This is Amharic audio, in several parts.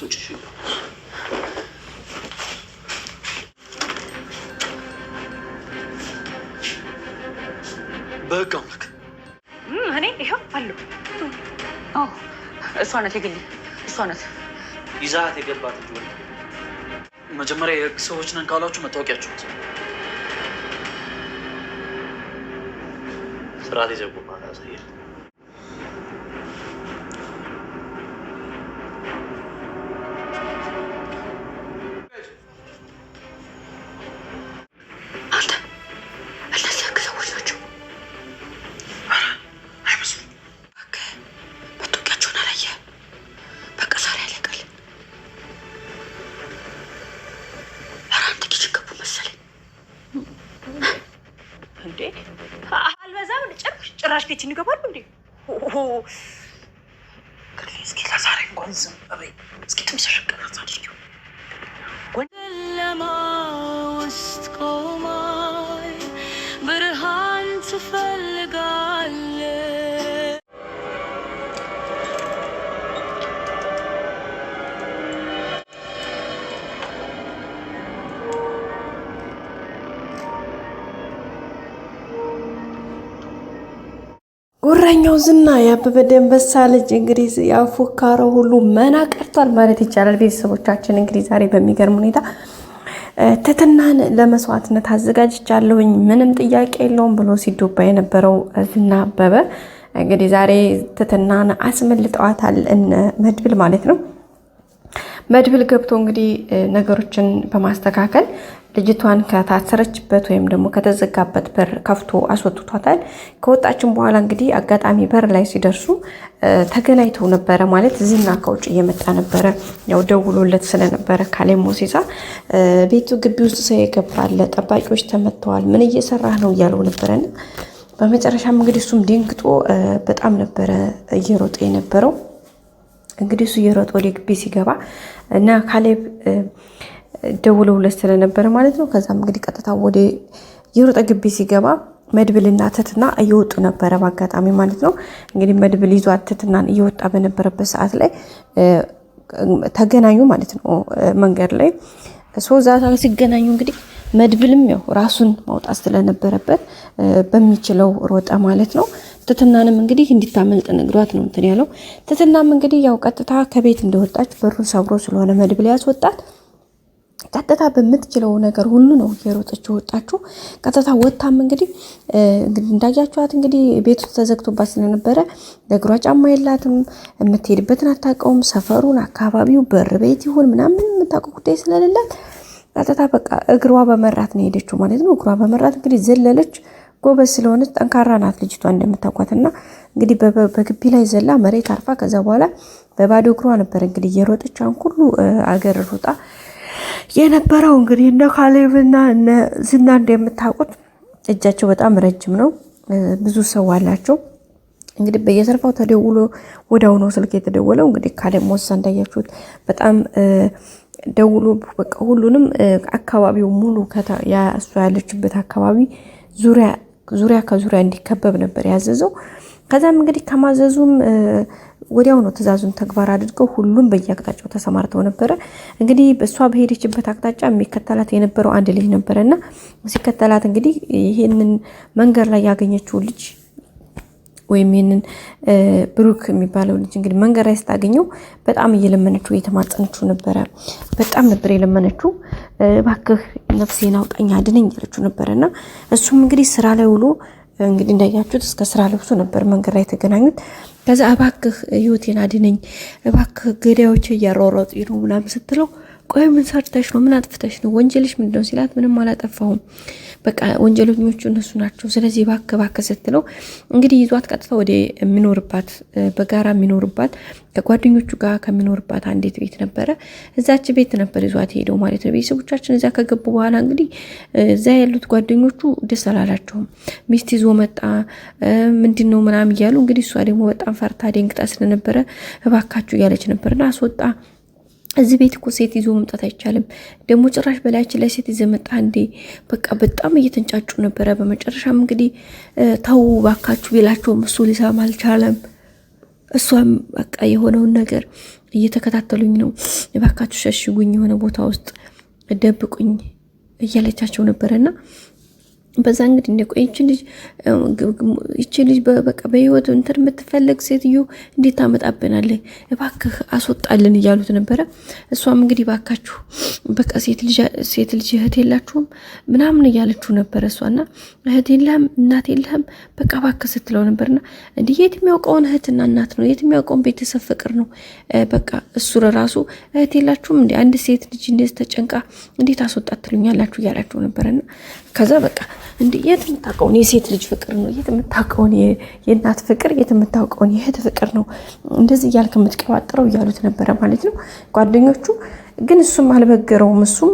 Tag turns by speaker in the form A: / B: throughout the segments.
A: እንዳትወጪ እሺ በቃ አምላክ
B: እኔ ይሄው አሉ እሷ ናት የግል እሷ ናት
A: ይዛት የገባት ልጅ ወል መጀመሪያ የህግ ሰዎች ነን ካላችሁ መታወቂያችሁ ስርዓት ይዘጉ ማለት ያሳያል።
B: ጭራሽ ቤት ይገባሉ እንዴ?
A: እስኪ ለዛሬ እንኳን ዝም በይ። እስኪ ትንሽ ሸቀናት አድርጊው።
C: ጨለማ ውስጥ ቆማይ ብርሃን ትፈልጋለህ።
D: ጉረኛው ዝና ያበበ ደንበሳ ልጅ እንግዲህ ያፎካረው ሁሉ መና ቀርቷል ማለት ይቻላል። ቤተሰቦቻችን እንግዲህ ዛሬ በሚገርም ሁኔታ ትትናን ለመስዋዕትነት አዘጋጅቻለሁኝ ምንም ጥያቄ የለውም ብሎ ሲዶባ የነበረው ዝና አበበ እንግዲህ ዛሬ ትትናን አስመልጠዋታል እነ መድብል ማለት ነው። መድብል ገብቶ እንግዲህ ነገሮችን በማስተካከል ልጅቷን ከታሰረችበት ወይም ደግሞ ከተዘጋበት በር ከፍቶ አስወጥቷታል። ከወጣችን በኋላ እንግዲህ አጋጣሚ በር ላይ ሲደርሱ ተገናኝተው ነበረ ማለት ዝና ከውጭ እየመጣ ነበረ። ያው ደውሎለት ስለነበረ ካሌብ ሞሲሳ ቤቱ ግቢ ውስጥ ሰው የገባለ ጠባቂዎች ተመተዋል ምን እየሰራህ ነው እያለው ነበረና በመጨረሻም እንግዲህ እሱም ደንግጦ በጣም ነበረ እየሮጠ የነበረው። እንግዲህ እሱ እየሮጠ ወደ ግቢ ሲገባ እና ካሌብ ደውለውለት ስለነበረ ማለት ነው። ከዛም እንግዲህ ቀጥታ ወደ የሮጠ ግቢ ሲገባ መድብልና ትትና እየወጡ ነበረ በአጋጣሚ ማለት ነው። እንግዲህ መድብል ይዟት ትትናን እየወጣ በነበረበት ሰዓት ላይ ተገናኙ ማለት ነው። መንገድ ላይ ዛታ ሲገናኙ እንግዲህ መድብልም ያው ራሱን ማውጣት ስለነበረበት በሚችለው ሮጠ ማለት ነው። ትትናንም እንግዲህ እንዲታመልጥ ነግሯት ነው እንትን ያለው። ትትናም እንግዲህ ያው ቀጥታ ከቤት እንደወጣች በሩን ሰብሮ ስለሆነ መድብል ያስወጣት ቀጥታ በምትችለው ነገር ሁሉ ነው የሮጠችው ወጣችው። ቀጥታ ወጣም እንግዲህ እንዳያችኋት እንግዲህ ቤቱ ተዘግቶባት ስለነበረ ለእግሯ ጫማ የላትም የምትሄድበትን አታውቀውም። ሰፈሩን አካባቢው በር ቤት ይሁን ምናምን የምታውቀው ጉዳይ ስለሌላት ቀጥታ በቃ እግሯ በመራት ነው ሄደችው ማለት ነው። እግሯ በመራት እንግዲህ ዘለለች። ጎበዝ ስለሆነች ጠንካራ ናት ልጅቷ እንደምታውቋትና እንግዲህ በግቢ ላይ ዘላ መሬት አርፋ ከዛ በኋላ በባዶ እግሯ ነበር እንግዲህ የሮጠች ሁሉ አገር ሮጣ የነበረው። እንግዲህ እነ ካሌብና እነ ዝና እንደምታውቁት እጃቸው በጣም ረጅም ነው፣ ብዙ ሰው አላቸው። እንግዲህ በየሰርፋው ተደውሎ ወዳው ነው ስልክ የተደወለው። እንግዲህ ካሌብ ሞሳ እንዳያችሁት በጣም ደውሎ በቃ ሁሉንም አካባቢው ሙሉ እሷ ያለችበት አካባቢ ዙሪያ ከዙሪያ እንዲከበብ ነበር ያዘዘው። ከዛም እንግዲህ ከማዘዙም ወዲያው ነው ትእዛዙን ተግባር አድርገው ሁሉም በየአቅጣጫው ተሰማርተው ነበረ። እንግዲህ በሷ በሄደችበት አቅጣጫ የሚከተላት የነበረው አንድ ልጅ ነበረና ሲከተላት እንግዲህ ይሄንን መንገድ ላይ ያገኘችው ልጅ ወይም ይሄንን ብሩክ የሚባለው ልጅ እንግዲህ መንገድ ላይ ስታገኘው በጣም እየለመነችው እየተማጸነችው ነበረ። በጣም ነበር የለመነችው። እባክህ ነፍሴን አውጣኝ አድነኝ ያለችው ነበረና እሱም እንግዲህ ስራ ላይ ውሎ እንግዲህ እንዳያችሁት እስከ ስራ ለብሶ ነበር መንገድ ላይ የተገናኙት። ከዛ እባክህ ህይወቴን አድነኝ እባክህ ገዳዮች እያሯሯጡ ነው ምናምን ስትለው ቆይ ምን ሰርተሽ ነው ምን አጥፍተሽ ነው ወንጀልሽ ምንድነው ሲላት ምንም አላጠፋሁም በቃ ወንጀለኞቹ እነሱ ናቸው ስለዚህ እባክህ ስትለው እንግዲህ ይዟት ቀጥታ ወደ የሚኖርባት በጋራ የሚኖርባት ከጓደኞቹ ጋር ከሚኖርባት አንዲት ቤት ነበረ። እዛች ቤት ነበር ይዟት ሄደው ማለት ነው። ቤተሰቦቻችን እዛ ከገቡ በኋላ እንግዲህ እዛ ያሉት ጓደኞቹ ደስ አላላቸውም። ሚስት ይዞ መጣ ምንድነው ምናምን እያሉ እንግዲህ እሷ ደግሞ በጣም ፈርታ ደንግጣ ስለነበረ እባካችሁ እያለች ነበርና አስወጣ። እዚህ ቤት እኮ ሴት ይዞ መምጣት አይቻልም ደግሞ ጭራሽ በላያችን ላይ ሴት ይዘ መጣ እንዴ በቃ በጣም እየተንጫጩ ነበረ። በመጨረሻም እንግዲህ ተው ባካችሁ ቢላቸውም እሱ ሊሰማ አልቻለም። እሷም በቃ የሆነውን ነገር እየተከታተሉኝ ነው፣ እባካችሁ ሸሽጉኝ፣ የሆነ ቦታ ውስጥ ደብቁኝ እያለቻቸው ነበረና በዛ እንግዲህ እንደቆይ ይቺ ልጅ በቃ በህይወት እንትን የምትፈለግ ሴትዮ እንዴት ታመጣብናለህ? እባክህ አስወጣልን እያሉት ነበረ። እሷም እንግዲህ ባካችሁ በቃ ሴት ልጅ እህት የላችሁም ምናምን እያለችው ነበረ። እሷና እህት የለህም እናት የለህም በቃ እባክህ ስትለው ነበርና እንዲህ የት የሚያውቀውን እህትና እናት ነው፣ የት የሚያውቀውን ቤተሰብ ፍቅር ነው። በቃ እሱ ለራሱ እህት የላችሁም እንዴ? አንድ ሴት ልጅ እንደዚህ ተጨንቃ እንዴት አስወጣት ትሉኛላችሁ እያላቸው ነበረና ከዛ በቃ እንዴ የት የምታውቀውን የሴት ልጅ ፍቅር ነው፣ የት የምታውቀውን የእናት ፍቅር፣ የት የምታውቀውን የእህት ፍቅር ነው እንደዚህ እያልክ የምትቀባጥረው እያሉት ነበረ ማለት ነው ጓደኞቹ። ግን እሱም አልበገረውም። እሱም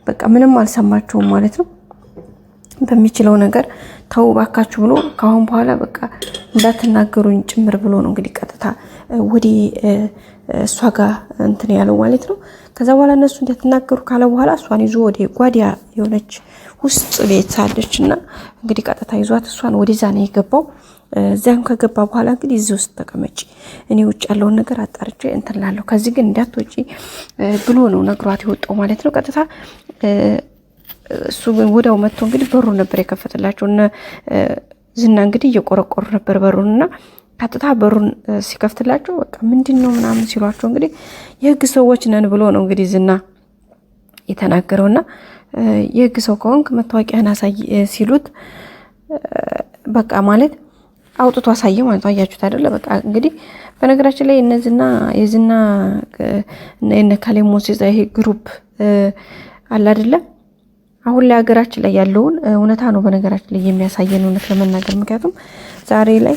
D: በቃ ምንም አልሰማቸውም ማለት ነው። በሚችለው ነገር ተው ባካችሁ ብሎ ካሁን በኋላ በቃ እንዳትናገሩኝ ጭምር ብሎ ነው እንግዲህ ቀጥታ ወደ እሷ ጋር እንትን ያለው ማለት ነው። ከዛ በኋላ እነሱ እንዳትናገሩ ካለ በኋላ እሷን ይዞ ወደ ጓዲያ የሆነች ውስጥ ቤት ሳለች እና እንግዲህ ቀጥታ ይዟት እሷን ወደዛ ነው የገባው። እዚያም ከገባ በኋላ እንግዲህ እዚህ ውስጥ ተቀመጪ፣ እኔ ውጭ ያለውን ነገር አጣርቼ እንትን ላለሁ፣ ከዚህ ግን እንዳትወጪ ብሎ ነው ነግሯት የወጣው ማለት ነው ቀጥታ። እሱ ግን ወዲያው መጥቶ እንግዲህ በሩ ነበር የከፈተላቸው። ዝና እንግዲህ እየቆረቆሩ ነበር በሩንና ቀጥታ በሩን ሲከፍትላቸው በቃ ምንድነው ምናምን ሲሏቸው እንግዲህ የህግ ሰዎች ነን ብሎ ነው እንግዲህ ዝና የተናገረውና የህግ ሰው ከሆንክ መታወቂያን አሳይ ሲሉት በቃ ማለት አውጥቶ አሳየ ማለት ነው። አያችሁት አይደለ? በቃ እንግዲህ በነገራችን ላይ እነዚህና የዝና የነካሌ ሞሴዛ ይሄ ግሩፕ አለ አይደለ? አሁን ላይ ሀገራችን ላይ ያለውን እውነታ ነው በነገራችን ላይ የሚያሳየን እውነት ለመናገር። ምክንያቱም ዛሬ ላይ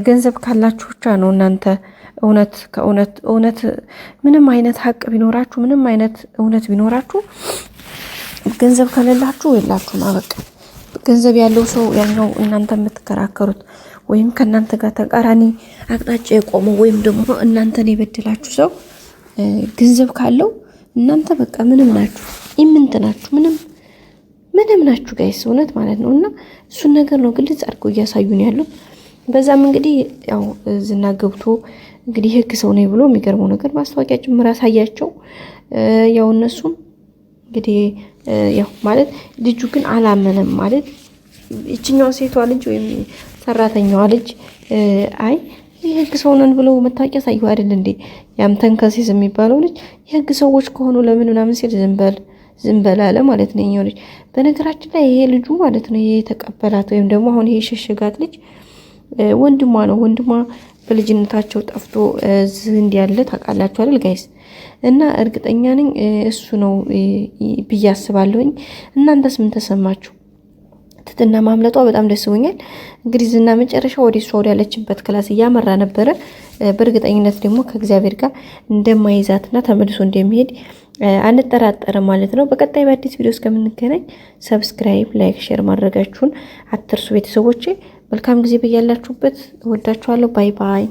D: ገንዘብ ካላችሁ ብቻ ነው እናንተ እውነት ምንም አይነት ሀቅ ቢኖራችሁ ምንም አይነት እውነት ቢኖራችሁ ገንዘብ ከሌላችሁ የላችሁም። አበቃ። ገንዘብ ያለው ሰው ያኛው እናንተ የምትከራከሩት ወይም ከእናንተ ጋር ተቃራኒ አቅጣጫ የቆመው ወይም ደግሞ እናንተን የበደላችሁ ሰው ገንዘብ ካለው እናንተ በቃ ምንም ናችሁ፣ ኢምንት ናችሁ፣ ምንም ናችሁ ጋይስ፣ እውነት ማለት ነው። እና እሱን ነገር ነው ግልጽ አድርገው እያሳዩን ያለው። በዛም እንግዲህ ያው ዝና ገብቶ እንግዲህ ህግ ሰው ነው ብሎ የሚገርመው ነገር ማስታወቂያ ጭምር አሳያቸው። ያው እነሱም እንግዲህ ያው ማለት ልጁ ግን አላመነም ማለት እቺኛው ሴቷ ልጅ ወይም ሰራተኛዋ ልጅ አይ የህግ ሰው ነን ብለው መታወቂያ ሳይው አይደል እንዴ ያም ተንከሲስ የሚባለው ልጅ የህግ ሰዎች ከሆኑ ለምን ምናምን ሲል ዝም በል አለ ማለት ነው የኛው ልጅ። በነገራችን ላይ ይሄ ልጁ ማለት ነው ይሄ ተቀበላት ወይም ደግሞ አሁን ይሄ ሸሸጋት ልጅ ወንድሟ ነው። ወንድሟ በልጅነታቸው ጠፍቶ እንዲ ያለ ታውቃላችሁ አይደል ጋይስ? እና እርግጠኛ ነኝ እሱ ነው ብዬ አስባለሁኝ። እናንተስ ምን ተሰማችሁ? ትትና ማምለጧ በጣም ደስ ብሎኛል። እንግዲህ ዝና መጨረሻ ወደ እሷ ወደ ያለችበት ክላስ እያመራ ነበረ። በእርግጠኝነት ደግሞ ከእግዚአብሔር ጋር እንደማይዛትና ተመልሶ እንደሚሄድ አንጠራጠርም ማለት ነው። በቀጣይ በአዲስ ቪዲዮ እስከምንገናኝ ሰብስክራይብ፣ ላይክ፣ ሼር ማድረጋችሁን አትርሱ ቤተሰቦቼ። መልካም ጊዜ በያላችሁበት። እወዳችኋለሁ። ባይ ባይ።